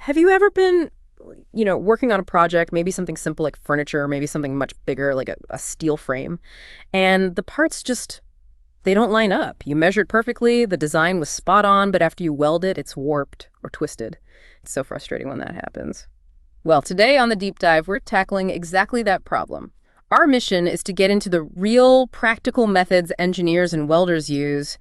Have you ever been, working on a project, maybe something simple like furniture, maybe something much bigger like a steel frame, and the parts just, they don't line up. You measured perfectly, the design was spot on, but after you weld it, it's warped or twisted. It's so frustrating when that happens. Well, today on the Deep Dive, we're tackling exactly that problem. Our mission is to get into the real practical methods engineers and welders use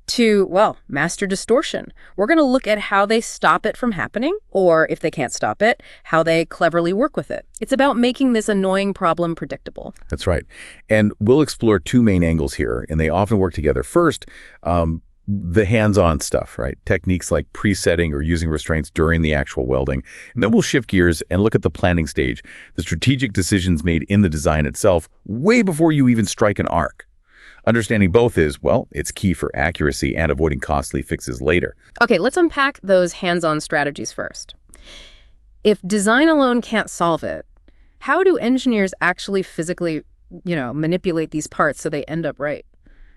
to, well, master distortion. We're going to look at how they stop it from happening, or if they can't stop it, how they cleverly work with it. It's about making this annoying problem predictable. That's right. And we'll explore two main angles here, and they often work together. First, the hands-on stuff, right? Techniques like presetting or using restraints during the actual welding. And then we'll shift gears and look at the planning stage, the strategic decisions made in the design itself, way before you even strike an arc. Understanding both is, well, it's key for accuracy and avoiding costly fixes later. Okay, let's unpack those hands-on strategies first. If design alone can't solve it, how do engineers actually physically, manipulate these parts so they end up right?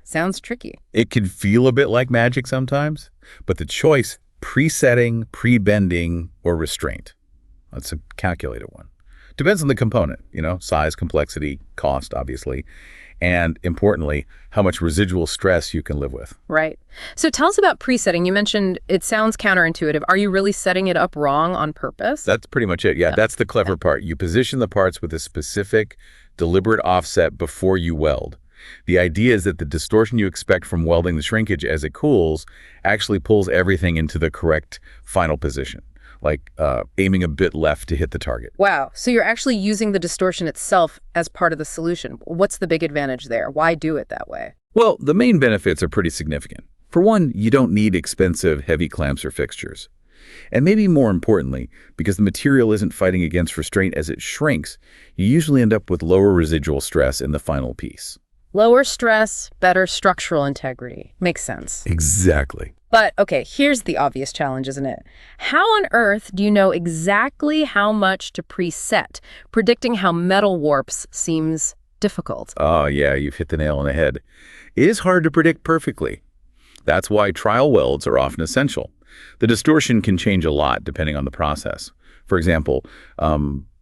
Sounds tricky. It can feel a bit like magic sometimes, but the choice, presetting, pre-bending, or restraint, that's a calculated one. Depends on the component, size, complexity, cost, obviously, and importantly, how much residual stress you can live with. Right. So tell us about presetting. You mentioned it sounds counterintuitive. Are you really setting it up wrong on purpose? That's pretty much it. Yeah, that's the clever part. You position the parts with a specific, deliberate offset before you weld. The idea is that the distortion you expect from welding the shrinkage as it cools actually pulls everything into the correct final position, like aiming a bit left to hit the target. Wow. So you're actually using the distortion itself as part of the solution. What's the big advantage there? Why do it that way? Well, the main benefits are pretty significant. For one, you don't need expensive, heavy clamps or fixtures. And maybe more importantly, because the material isn't fighting against restraint as it shrinks, you usually end up with lower residual stress in the final piece. Lower stress, better structural integrity. Makes sense. Exactly. But, okay, here's the obvious challenge, isn't it? How on earth do you know exactly how much to preset? Predicting how metal warps seems difficult. Oh, yeah, you've hit the nail on the head. It is hard to predict perfectly. That's why trial welds are often essential. The distortion can change a lot depending on the process. For example,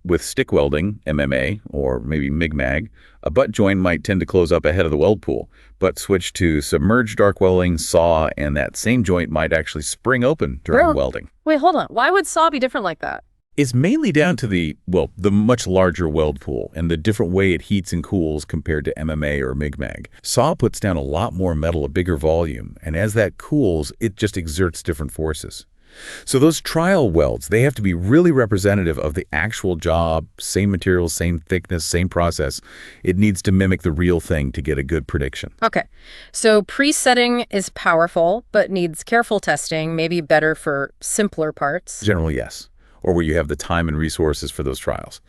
with stick welding, MMA, or maybe MIG-MAG, a butt joint might tend to close up ahead of the weld pool, but switch to submerged arc welding, SAW, and that same joint might actually spring open during welding. Wait, hold on. Why would SAW be different like that? It's mainly down to the much larger weld pool and the different way it heats and cools compared to MMA or MIG-MAG. SAW puts down a lot more metal, a bigger volume, and as that cools, it just exerts different forces. So those trial welds, they have to be really representative of the actual job, same materials, same thickness, same process. It needs to mimic the real thing to get a good prediction. Okay, so presetting is powerful, but needs careful testing, maybe better for simpler parts. Generally, yes, or where you have the time and resources for those trials.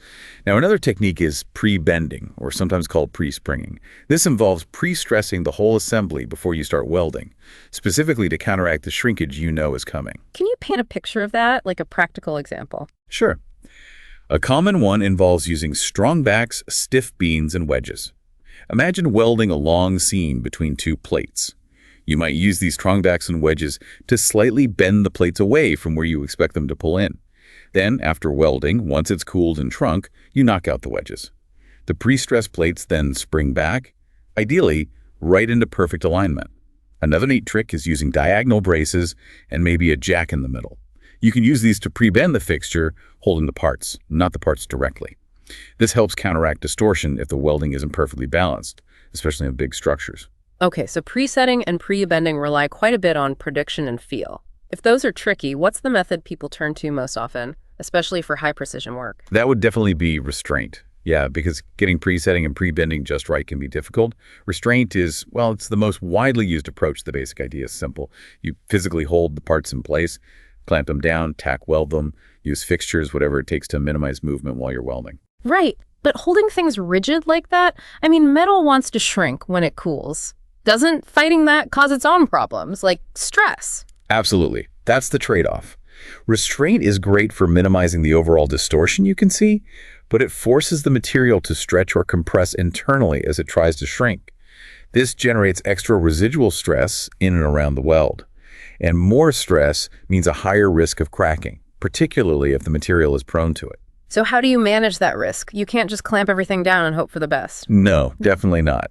Now, another technique is pre-bending, or sometimes called pre-springing. This involves pre-stressing the whole assembly before you start welding, specifically to counteract the shrinkage you know is coming. Can you paint a picture of that, like a practical example? Sure. A common one involves using strong backs, stiff beams, and wedges. Imagine welding a long seam between two plates. You might use these strong backs and wedges to slightly bend the plates away from where you expect them to pull in. Then, after welding, once it's cooled and shrunk, you knock out the wedges. The pre-stressed plates then spring back, ideally right into perfect alignment. Another neat trick is using diagonal braces and maybe a jack in the middle. You can use these to pre-bend the fixture, holding the parts, not the parts directly. This helps counteract distortion if the welding isn't perfectly balanced, especially on big structures. Okay, so presetting and pre-bending rely quite a bit on prediction and feel. If those are tricky, what's the method people turn to most often, especially for high-precision work? That would definitely be restraint. Yeah, because getting presetting and pre-bending just right can be difficult. Restraint is, well, it's the most widely used approach. The basic idea is simple. You physically hold the parts in place, clamp them down, tack weld them, use fixtures, whatever it takes to minimize movement while you're welding. Right, but holding things rigid like that, metal wants to shrink when it cools. Doesn't fighting that cause its own problems, like stress? Absolutely. That's the trade-off. Restraint is great for minimizing the overall distortion you can see, but it forces the material to stretch or compress internally as it tries to shrink. This generates extra residual stress in and around the weld. And more stress means a higher risk of cracking. particularly if the material is prone to it. So how do you manage that risk? You can't just clamp everything down and hope for the best. No, definitely not.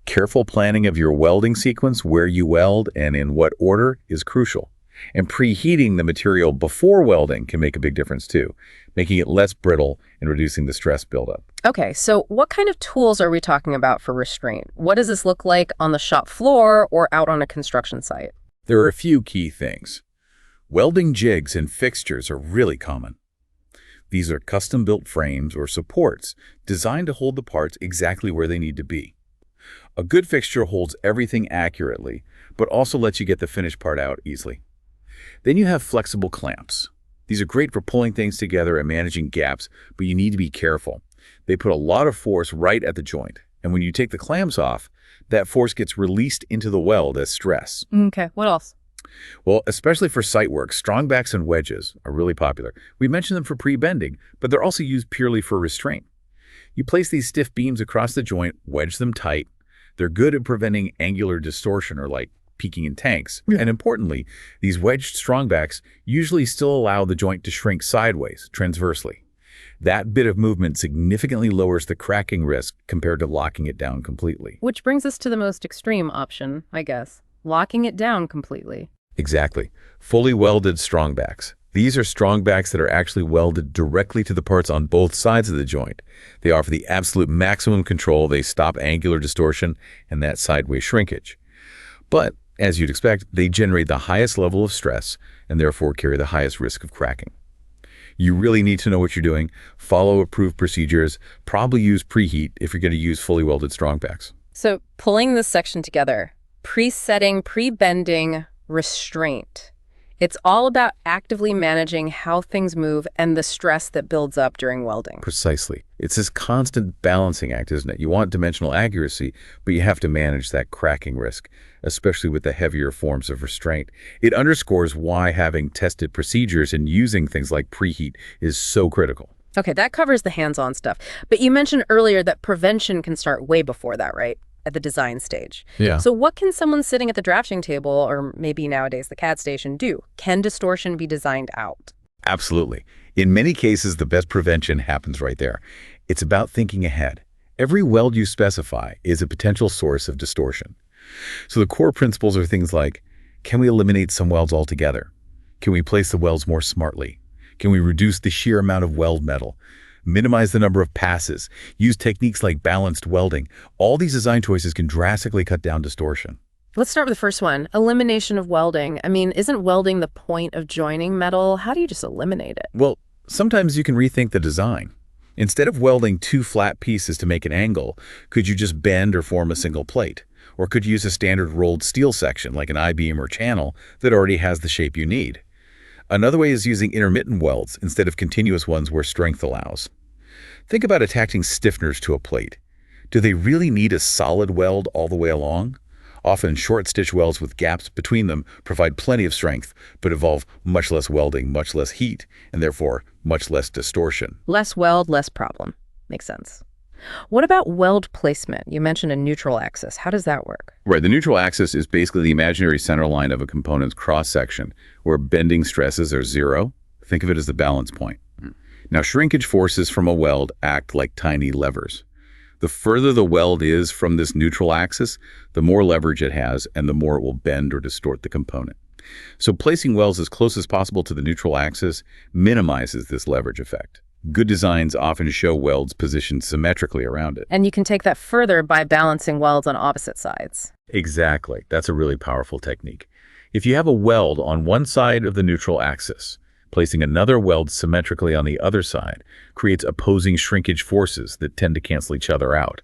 Careful planning of your welding sequence, where you weld and in what order, is crucial. And preheating the material before welding can make a big difference too, making it less brittle and reducing the stress buildup. Okay, so what kind of tools are we talking about for restraint? What does this look like on the shop floor or out on a construction site? There are a few key things. Welding jigs and fixtures are really common. These are custom-built frames or supports designed to hold the parts exactly where they need to be. A good fixture holds everything accurately, but also lets you get the finished part out easily. Then you have flexible clamps. These are great for pulling things together and managing gaps, but you need to be careful. They put a lot of force right at the joint, and when you take the clamps off, that force gets released into the weld as stress. Okay, what else? Well, especially for site work, strong backs and wedges are really popular. We mention them for pre-bending, but they're also used purely for restraint. You place these stiff beams across the joint, wedge them tight. They're good at preventing angular distortion or like peaking in tanks. Yeah. And importantly, these wedged strong backs usually still allow the joint to shrink sideways, transversely. That bit of movement significantly lowers the cracking risk compared to locking it down completely. Which brings us to the most extreme option, I guess, locking it down completely. Exactly. Fully welded strong backs. These are strong backs that are actually welded directly to the parts on both sides of the joint. They offer the absolute maximum control. They stop angular distortion and that sideways shrinkage. But, as you'd expect, they generate the highest level of stress and therefore carry the highest risk of cracking. You really need to know what you're doing, follow approved procedures, probably use preheat if you're going to use fully welded strong backs. So pulling this section together, presetting, pre-bending, restraint. It's all about actively managing how things move and the stress that builds up during welding. Precisely. It's this constant balancing act, isn't it? You want dimensional accuracy, but you have to manage that cracking risk, especially with the heavier forms of restraint. It underscores why having tested procedures and using things like preheat is so critical. Okay, that covers the hands-on stuff. But you mentioned earlier that prevention can start way before that, right? At the design stage. Yeah. So what can someone sitting at the drafting table, or maybe nowadays the CAD station, do? Can distortion be designed out? Absolutely. In many cases, the best prevention happens right there. It's about thinking ahead. Every weld you specify is a potential source of distortion. So the core principles are things like, can we eliminate some welds altogether? Can we place the welds more smartly? Can we reduce the sheer amount of weld metal? Minimize the number of passes, use techniques like balanced welding. All these design choices can drastically cut down distortion. Let's start with the first one, elimination of welding. I mean, isn't welding the point of joining metal? How do you just eliminate it? Well, sometimes you can rethink the design. Instead of welding two flat pieces to make an angle, could you just bend or form a single plate? Or could you use a standard rolled steel section like an I-beam or channel that already has the shape you need? Another way is using intermittent welds instead of continuous ones where strength allows. Think about attaching stiffeners to a plate. Do they really need a solid weld all the way along? Often short stitch welds with gaps between them provide plenty of strength, but involve much less welding, much less heat, and therefore much less distortion. Less weld, less problem. Makes sense. What about weld placement? You mentioned a neutral axis. How does that work? Right, the neutral axis is basically the imaginary center line of a component's cross-section, where bending stresses are zero. Think of it as the balance point. Now, shrinkage forces from a weld act like tiny levers. The further the weld is from this neutral axis, the more leverage it has, and the more it will bend or distort the component. So placing welds as close as possible to the neutral axis minimizes this leverage effect. Good designs often show welds positioned symmetrically around it. And you can take that further by balancing welds on opposite sides. Exactly. That's a really powerful technique. If you have a weld on one side of the neutral axis, placing another weld symmetrically on the other side creates opposing shrinkage forces that tend to cancel each other out.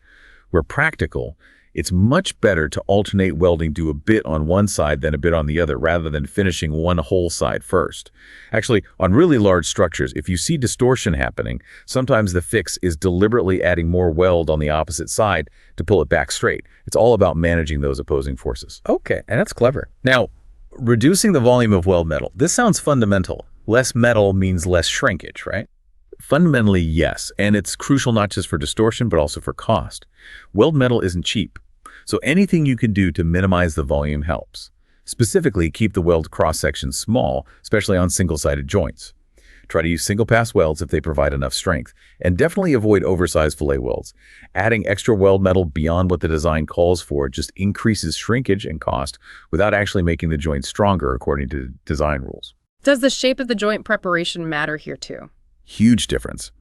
Where practical, it's much better to alternate welding, do a bit on one side than a bit on the other, rather than finishing one whole side first. Actually, on really large structures, if you see distortion happening, sometimes the fix is deliberately adding more weld on the opposite side to pull it back straight. It's all about managing those opposing forces. Okay, and that's clever. Now, reducing the volume of weld metal. This sounds fundamental. Less metal means less shrinkage, right? Fundamentally, yes, and it's crucial not just for distortion, but also for cost. Weld metal isn't cheap, so anything you can do to minimize the volume helps. Specifically, keep the weld cross-section small, especially on single-sided joints. Try to use single-pass welds if they provide enough strength, and definitely avoid oversized fillet welds. Adding extra weld metal beyond what the design calls for just increases shrinkage and cost without actually making the joint stronger according to design rules. Does the shape of the joint preparation matter here too? Huge difference.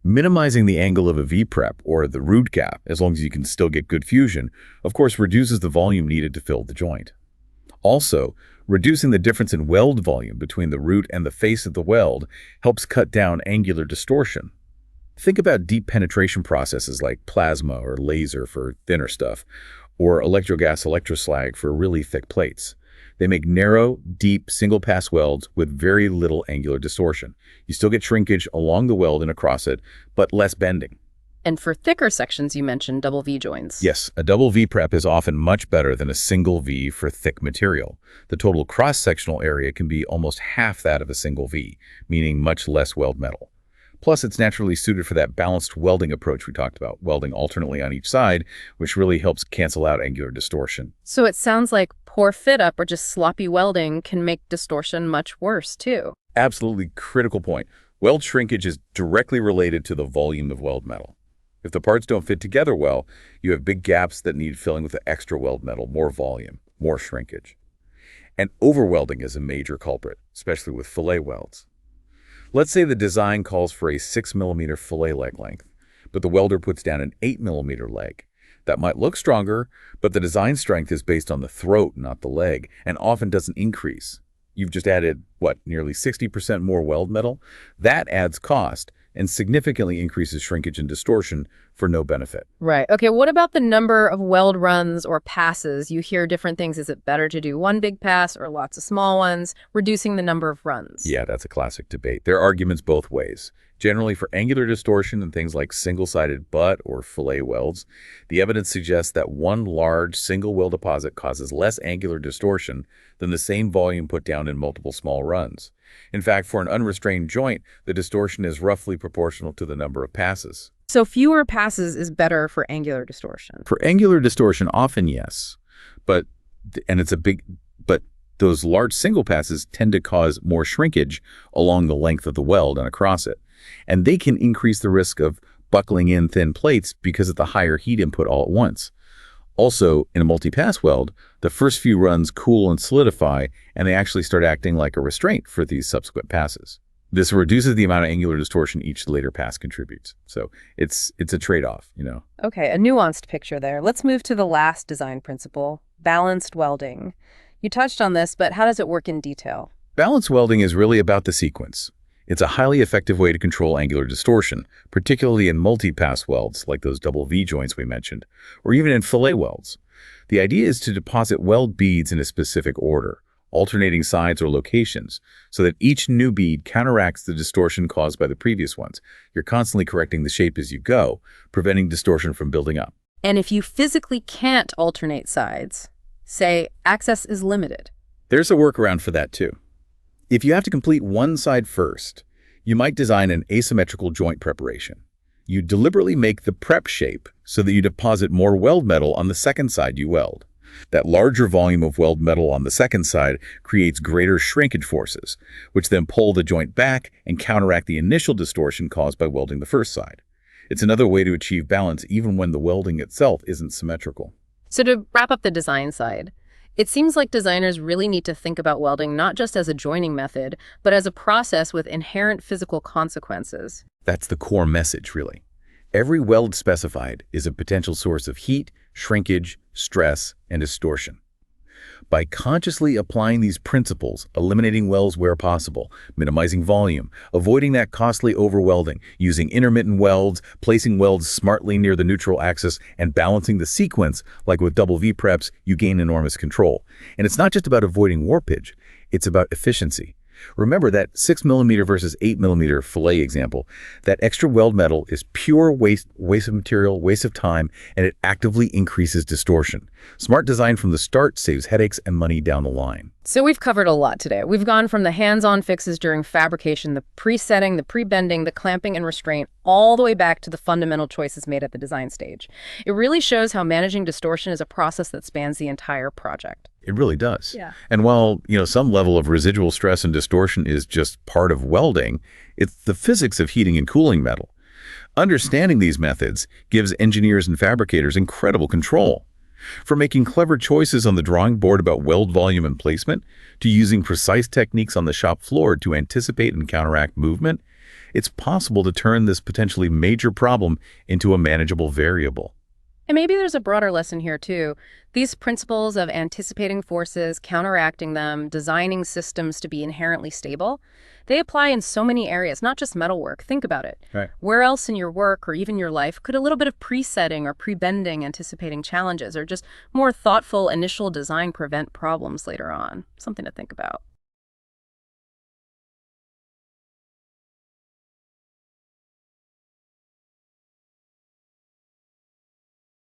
Minimizing the angle of a V-prep, or the root gap, as long as you can still get good fusion, of course reduces the volume needed to fill the joint. Also, reducing the difference in weld volume between the root and the face of the weld helps cut down angular distortion. Think about deep penetration processes like plasma or laser for thinner stuff, or electrogas electroslag for really thick plates. They make narrow, deep, single-pass welds with very little angular distortion. You still get shrinkage along the weld and across it, but less bending. And for thicker sections, you mentioned double V joints. Yes, a double V prep is often much better than a single V for thick material. The total cross-sectional area can be almost half that of a single V, meaning much less weld metal. Plus, it's naturally suited for that balanced welding approach we talked about, welding alternately on each side, which really helps cancel out angular distortion. So it sounds like poor fit-up or just sloppy welding can make distortion much worse, too. Absolutely critical point. Weld shrinkage is directly related to the volume of weld metal. If the parts don't fit together well, you have big gaps that need filling with the extra weld metal, more volume, more shrinkage. And overwelding is a major culprit, especially with fillet welds. Let's say the design calls for a 6mm fillet leg length, but the welder puts down an 8mm leg. That might look stronger, but the design strength is based on the throat, not the leg, and often doesn't increase. You've just added, nearly 60% more weld metal? That adds cost and significantly increases shrinkage and distortion for no benefit. Right. Okay, what about the number of weld runs or passes? You hear different things. Is it better to do one big pass or lots of small ones, reducing the number of runs? Yeah, that's a classic debate. There are arguments both ways. Generally, for angular distortion and things like single-sided butt or fillet welds, the evidence suggests that one large single weld deposit causes less angular distortion than the same volume put down in multiple small runs. In fact, for an unrestrained joint, the distortion is roughly proportional to the number of passes. So fewer passes is better for angular distortion. For angular distortion, often yes, but those large single passes tend to cause more shrinkage along the length of the weld and across it. And they can increase the risk of buckling in thin plates because of the higher heat input all at once. Also, in a multi-pass weld, the first few runs cool and solidify, and they actually start acting like a restraint for these subsequent passes. This reduces the amount of angular distortion each later pass contributes. So it's a trade-off, Okay, a nuanced picture there. Let's move to the last design principle, balanced welding. You touched on this, but how does it work in detail? Balanced welding is really about the sequence. It's a highly effective way to control angular distortion, particularly in multi-pass welds like those double V joints we mentioned, or even in fillet welds. The idea is to deposit weld beads in a specific order, alternating sides or locations, so that each new bead counteracts the distortion caused by the previous ones. You're constantly correcting the shape as you go, preventing distortion from building up. And if you physically can't alternate sides, say access is limited. There's a workaround for that too. If you have to complete one side first, you might design an asymmetrical joint preparation. You deliberately make the prep shape so that you deposit more weld metal on the second side you weld. That larger volume of weld metal on the second side creates greater shrinkage forces, which then pull the joint back and counteract the initial distortion caused by welding the first side. It's another way to achieve balance even when the welding itself isn't symmetrical. So to wrap up the design side, it seems like designers really need to think about welding not just as a joining method, but as a process with inherent physical consequences. That's the core message, really. Every weld specified is a potential source of heat, shrinkage, stress, and distortion. By consciously applying these principles, eliminating welds where possible, minimizing volume, avoiding that costly overwelding, using intermittent welds, placing welds smartly near the neutral axis, and balancing the sequence, like with double V preps, you gain enormous control. And it's not just about avoiding warpage, it's about efficiency. Remember that 6mm versus 8mm fillet example. That extra weld metal is pure waste of material, waste of time, and it actively increases distortion. Smart design from the start saves headaches and money down the line. So we've covered a lot today. We've gone from the hands-on fixes during fabrication, the pre-setting, the pre-bending, the clamping and restraint, all the way back to the fundamental choices made at the design stage. It really shows how managing distortion is a process that spans the entire project. It really does. Yeah. And while, some level of residual stress and distortion is just part of welding, it's the physics of heating and cooling metal. Understanding these methods gives engineers and fabricators incredible control. From making clever choices on the drawing board about weld volume and placement, to using precise techniques on the shop floor to anticipate and counteract movement, it's possible to turn this potentially major problem into a manageable variable. And maybe there's a broader lesson here, too. These principles of anticipating forces, counteracting them, designing systems to be inherently stable, they apply in so many areas, not just metalwork. Think about it. Right. Where else in your work or even your life could a little bit of presetting or pre-bending anticipating challenges or just more thoughtful initial design prevent problems later on? Something to think about.